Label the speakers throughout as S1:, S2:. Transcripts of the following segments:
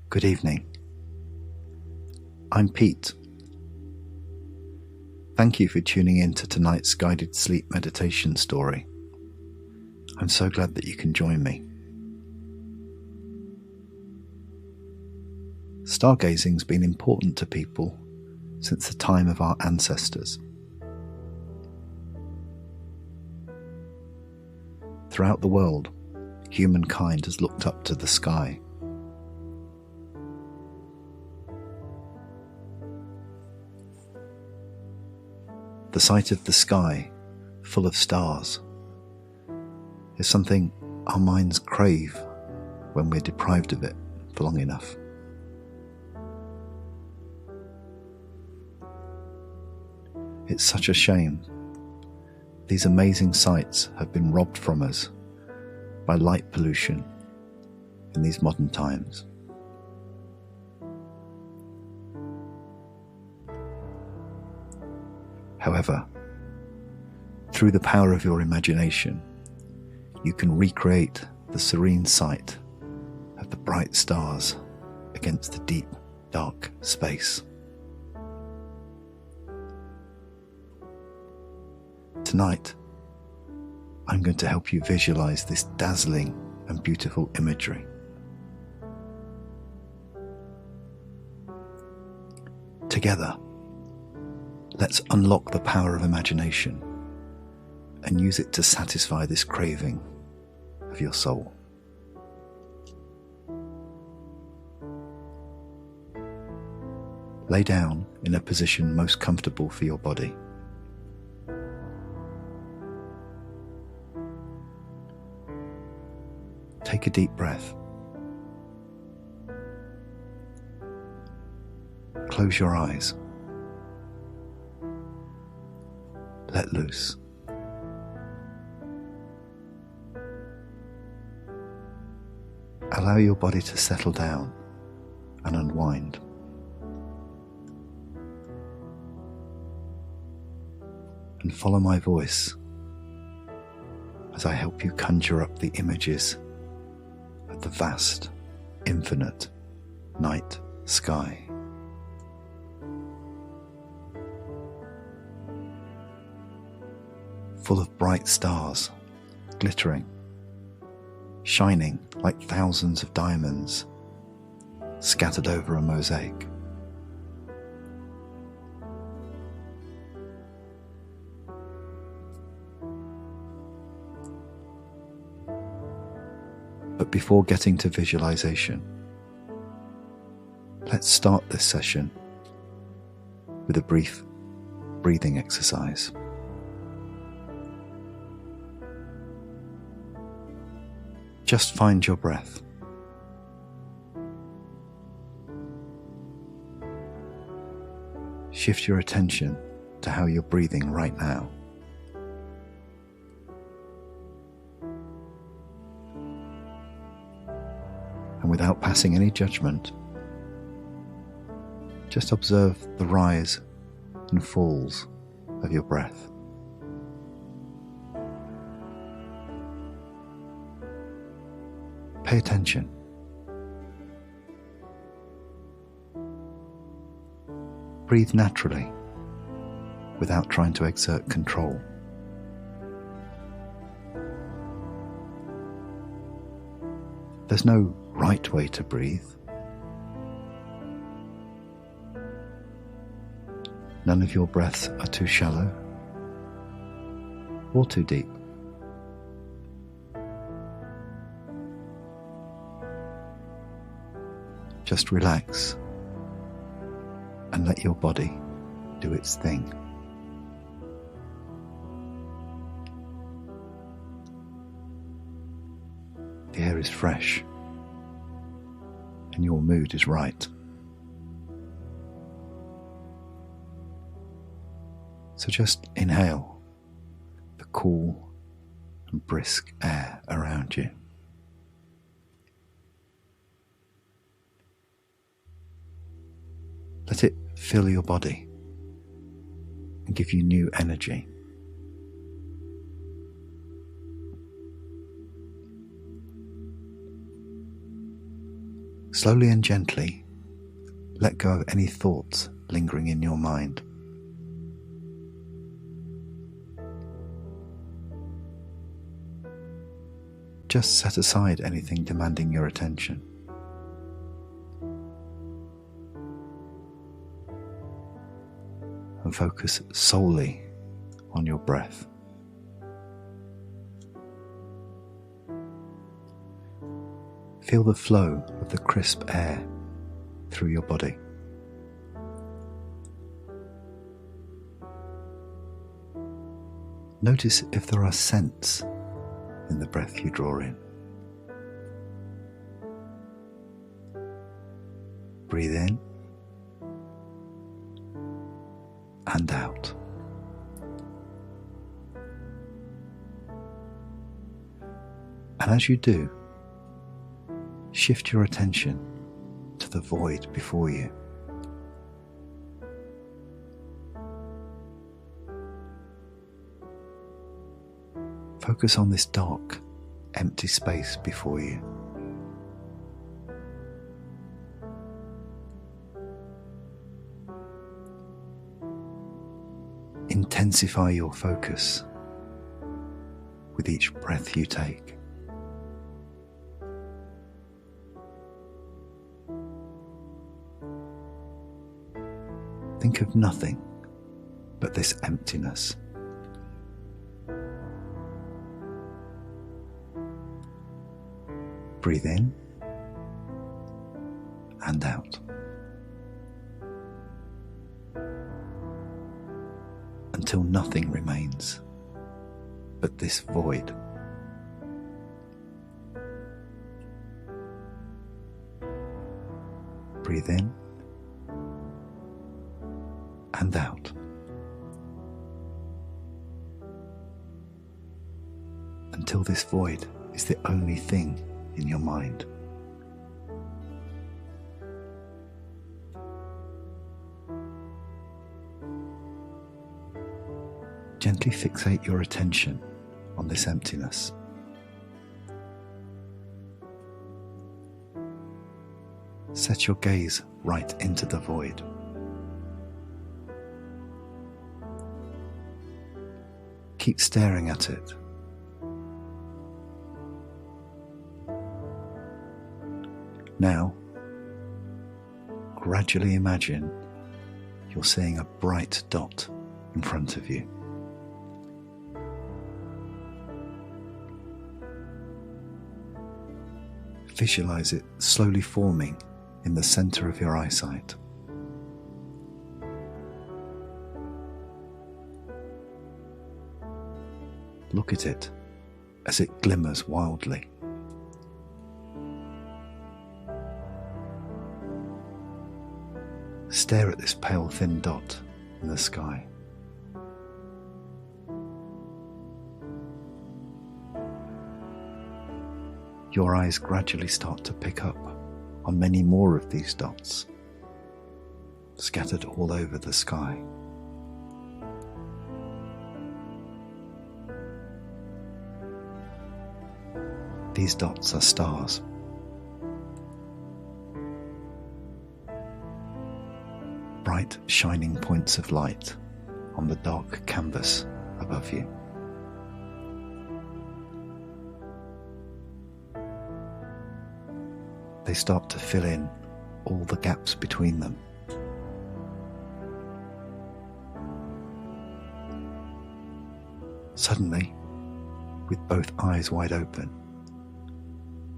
S1: Good evening. I'm Pete. Thank you for tuning in to tonight's guided sleep meditation story. I'm so glad that you can join me. Stargazing's been important to people since the time of our ancestors. Throughout the world, humankind has looked up to the sky. The sight of the sky, full of stars, is something our minds crave when we're deprived of it for long enough. It's such a shame. These amazing sights have been robbed from us by light pollution in these modern times. However, through the power of your imagination, you can recreate the serene sight of the bright stars against the deep, dark space. Tonight, I'm going to help you visualize this dazzling and beautiful imagery. Together, let's unlock the power of imagination and use it to satisfy this craving of your soul. Lay down in a position most comfortable for your body. Take a deep breath. Close your eyes. Let loose. Allow your body to settle down and unwind. And follow my voice as I help you conjure up the images of the vast, infinite night sky. Full of bright stars, glittering, shining like thousands of diamonds scattered over a mosaic. But before getting to visualization, let's start this session with a brief breathing exercise. Just find your breath. Shift your attention to how you're breathing right now. And without passing any judgment, just observe the rise and falls of your breath. Pay attention. Breathe naturally, without trying to exert control. There's no right way to breathe. None of your breaths are too shallow or too deep. Just relax and let your body do its thing. The air is fresh and your mood is right. So just inhale the cool and brisk air around you. Let it fill your body and give you new energy. Slowly and gently, let go of any thoughts lingering in your mind. Just set aside anything demanding your attention. And focus solely on your breath. Feel the flow of the crisp air through your body. Notice if there are scents in the breath you draw in. Breathe in and out. And as you do, shift your attention to the void before you. Focus on this dark, empty space before you. Intensify your focus with each breath you take. Think of nothing but this emptiness. Breathe in and out until nothing remains but this void. Breathe in and out until this void is the only thing in your mind. Gently fixate your attention on this emptiness. Set your gaze right into the void. Keep staring at it. Now, gradually imagine you're seeing a bright dot in front of you. Visualize it slowly forming in the center of your eyesight. Look at it as it glimmers wildly. Stare at this pale thin dot in the sky. Your eyes gradually start to pick up on many more of these dots, scattered all over the sky. These dots are stars. Bright, shining points of light on the dark canvas above you. They start to fill in all the gaps between them. Suddenly, with both eyes wide open,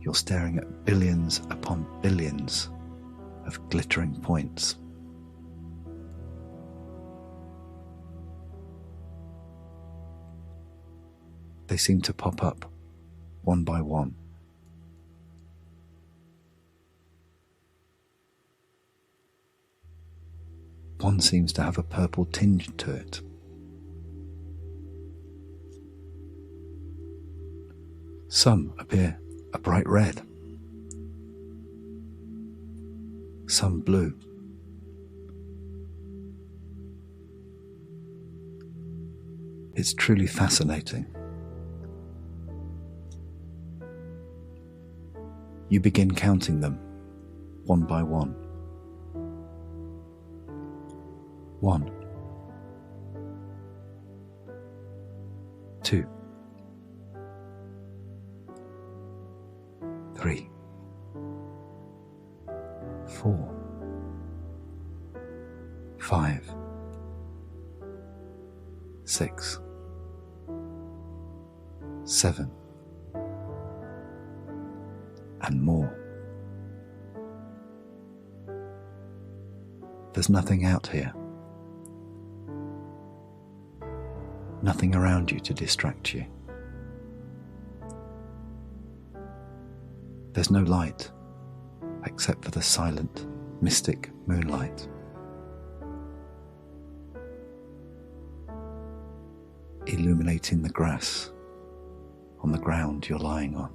S1: you're staring at billions upon billions of glittering points. They seem to pop up one by one. One seems to have a purple tinge to it. Some appear a bright red. Some blue. It's truly fascinating. You begin counting them one by one. 1, 2, 3, 4, 5, 6, 7, and more. There's nothing out here. Nothing around you to distract you. There's no light except for the silent, mystic moonlight. Illuminating the grass on the ground you're lying on.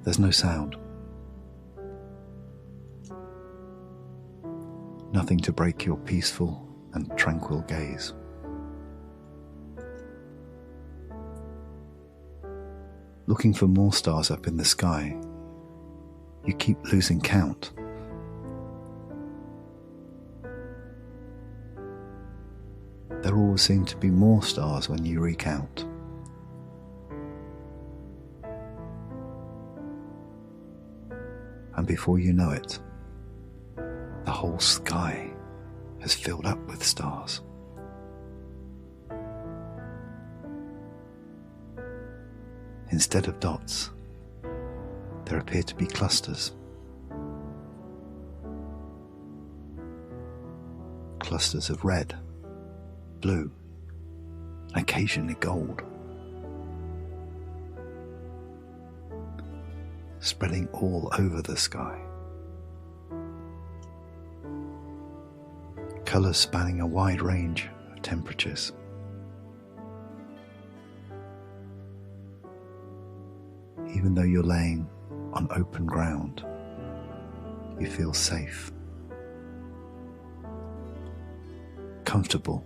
S1: There's no sound. Nothing to break your peaceful and tranquil gaze. Looking for more stars up in the sky, you keep losing count. There always seem to be more stars when you recount. And before you know it, the whole sky has filled up with stars. Instead of dots, there appear to be clusters. Clusters of red, blue, and occasionally gold, spreading all over the sky. Colours spanning a wide range of temperatures. Even though you're laying on open ground, you feel safe, comfortable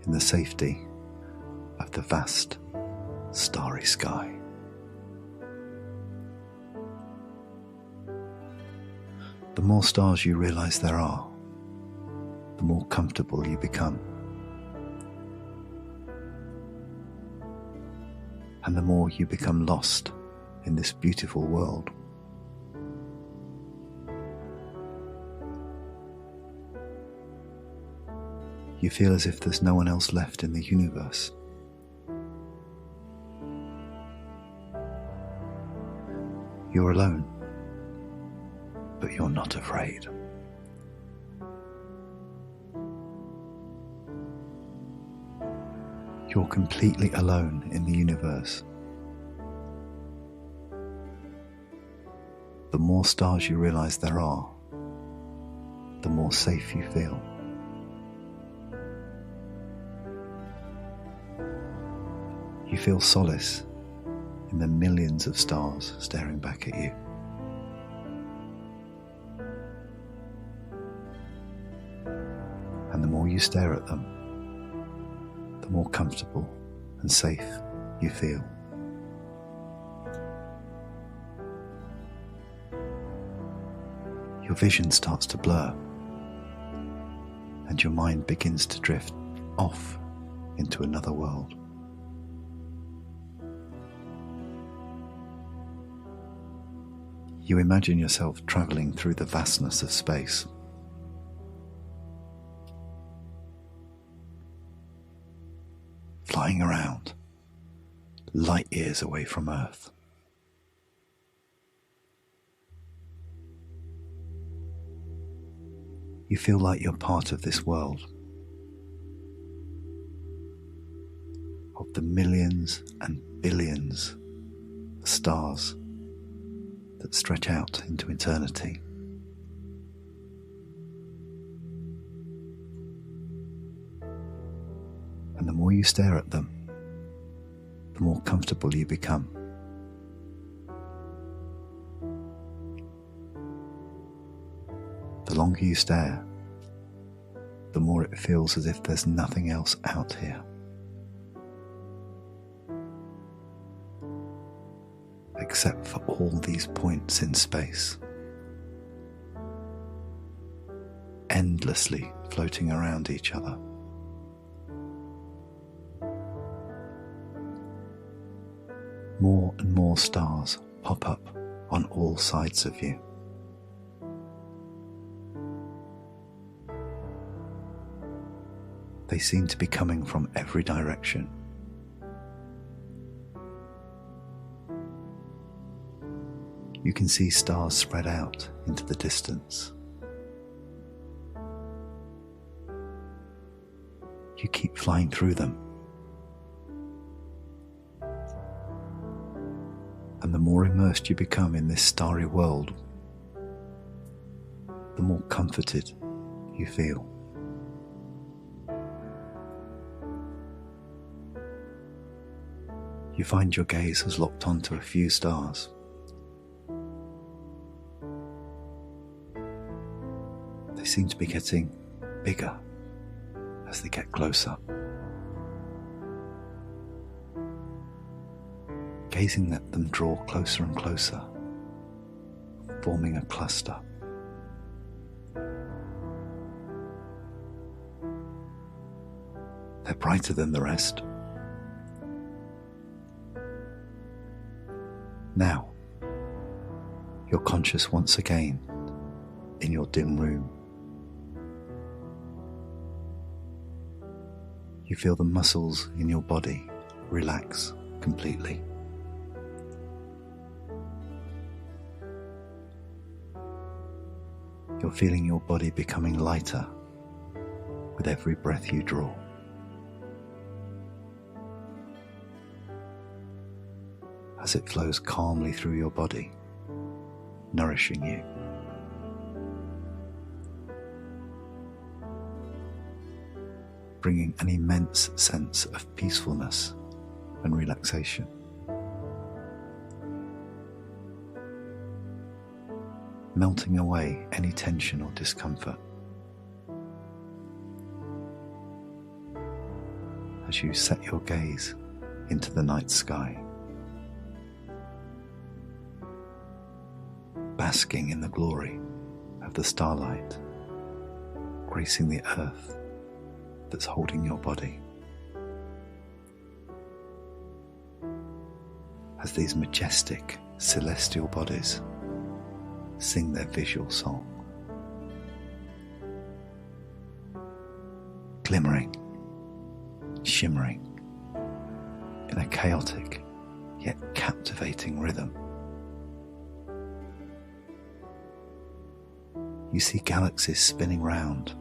S1: in the safety of the vast, starry sky. The more stars you realize there are, the more comfortable you become. And the more you become lost in this beautiful world. You feel as if there's no one else left in the universe. You're alone, but you're not afraid. You're completely alone in the universe. The more stars you realize there are, the more safe you feel. You feel solace in the millions of stars staring back at you. And the more you stare at them, the more comfortable and safe you feel. Your vision starts to blur, and your mind begins to drift off into another world. You imagine yourself traveling through the vastness of space. Flying around, light years away from Earth. You feel like you're part of this world, of the millions and billions of stars that stretch out into eternity. And the more you stare at them, the more comfortable you become. The longer you stare, the more it feels as if there's nothing else out here. except for all these points in space, endlessly floating around each other. More and more stars pop up on all sides of you. They seem to be coming from every direction. You can see stars spread out into the distance. You keep flying through them. And the more immersed you become in this starry world, the more comforted you feel. You find your gaze has locked onto a few stars. They seem to be getting bigger as they get closer. Gazing at them draw closer and closer, forming a cluster. They're brighter than the rest. Now, you're conscious once again in your dim room. You feel the muscles in your body relax completely. You're feeling your body becoming lighter with every breath you draw. As it flows calmly through your body, nourishing you. Bringing an immense sense of peacefulness and relaxation. Melting away any tension or discomfort. As you set your gaze into the night sky, basking in the glory of the starlight, gracing the earth that's holding your body. As these majestic celestial bodies sing their visual song, glimmering, shimmering in a chaotic yet captivating rhythm. You see galaxies spinning round,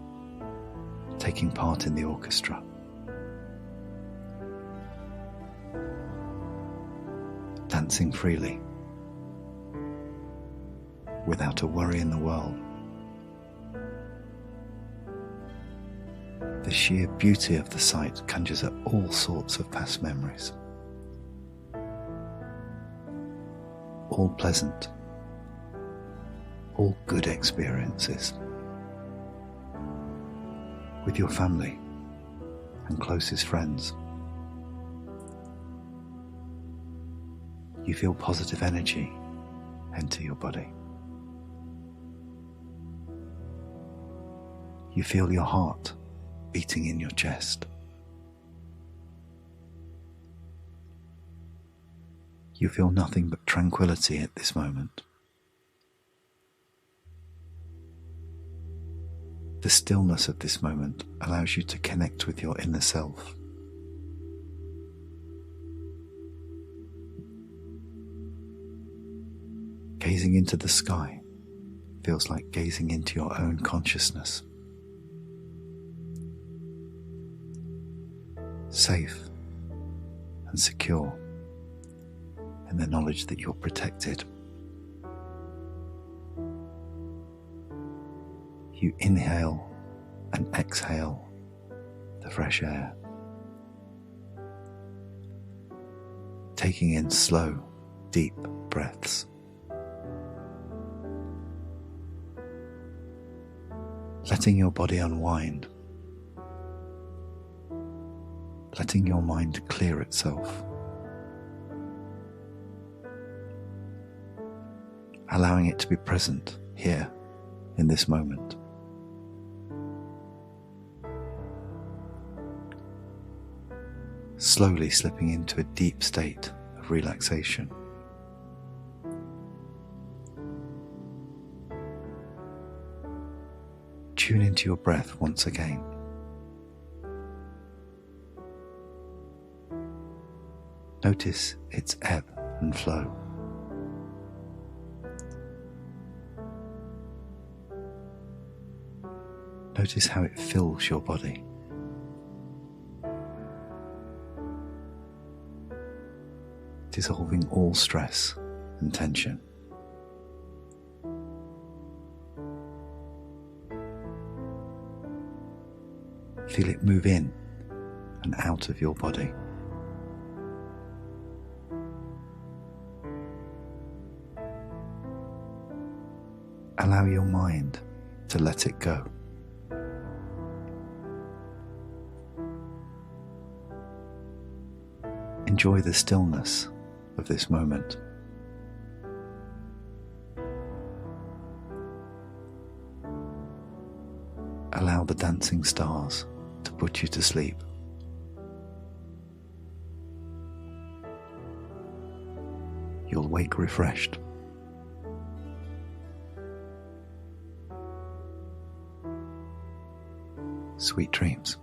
S1: taking part in the orchestra. Dancing freely, without a worry in the world. The sheer beauty of the sight conjures up all sorts of past memories. All pleasant, all good experiences. With your family and closest friends. You feel positive energy enter your body. You feel your heart beating in your chest. You feel nothing but tranquility at this moment. The stillness of this moment allows you to connect with your inner self. Gazing into the sky feels like gazing into your own consciousness. Safe and secure in the knowledge that you're protected. You inhale and exhale the fresh air, taking in slow, deep breaths. Letting your body unwind, letting your mind clear itself. allowing it to be present here in this moment. Slowly slipping into a deep state of relaxation. Tune into your breath once again. Notice its ebb and flow. Notice how it fills your body. Dissolving all stress and tension. Feel it move in and out of your body. Allow your mind to let it go. Enjoy the stillness of this moment. Allow the dancing stars to put you to sleep. You'll wake refreshed. Sweet dreams.